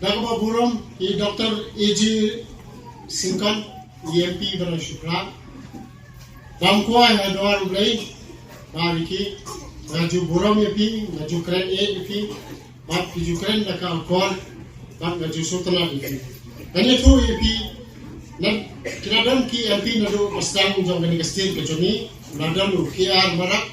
Dagba Buram, Dr. A.J. Sinkan, EMP Barang Shukra. Bangkuai Hadwar Ulay, Mariki, Naju Buram EP, Naju Kren A EP, Bat Piju Kren Naka Alkor, Bat Naju Sultana EP. Kanya tu EP, Kinadam Ki MP Nadu Mastang Jongani Kastil Kajoni, Nadam KR Marak,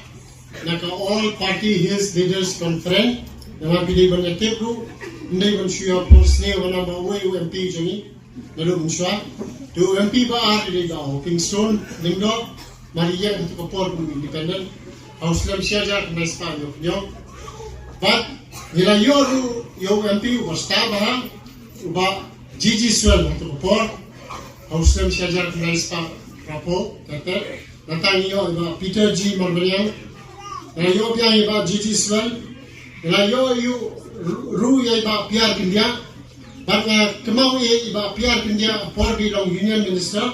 Naka All Party Hills Leaders Conference, Nama Pidi Banyatik Ru, Ndai Banshua Posne Wana Bawe MP Joni, Nadu Banshua, Tu MP Ba Ar Ide Gao, Kingston, Lingdo, Maria Untuk Kapor Independent, Hauslam Syajar Naispan Yoknyo, But Nila Yoru Yo MP Wastaba, Uba Gigi Swell Untuk Kapor, Hauslam Syajar Naispan Rapo, Kata, Natang Yo Iba Peter G. Marvelian, Yo Pia Iba Gigi Swell, Yo Ru Iba Pierre Kindia, But Kamau Iba Pierre Kindia, Porgi Long Union Minister,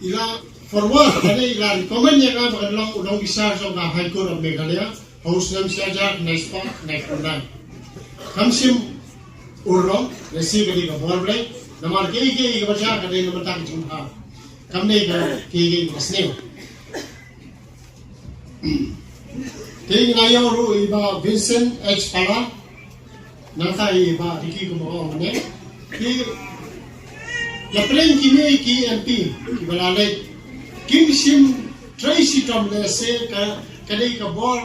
Ila forward kali ila recommend yang kan long udang bisa so ga High Court of Meghalaya Hauslam Syajar Naispa Naikundang Kamsim Urlong resi kali ka borblay namar ke baca kali namar tak jumpa kamne ka ke masne ting layo ru iba Vincent H Pala nangka iba Ricky Kumo mane ki Lapeng kini ki MP kibalalay Kingshim Tracy Tomle se kadai ka bor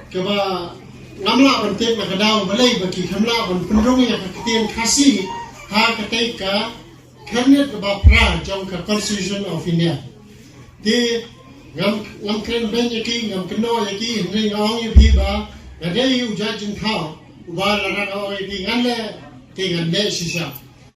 kaba ngamla bantek na kadaw balay baki kamla ban punrong ya kakitian khasi ha katai ka cabinet ba pra jong ka Constitution of India di ngam kren ben yaki ngam kno yaki hne ngong yi ba gadai u judging how ba la ra ngong yi nganle ke ngande shisha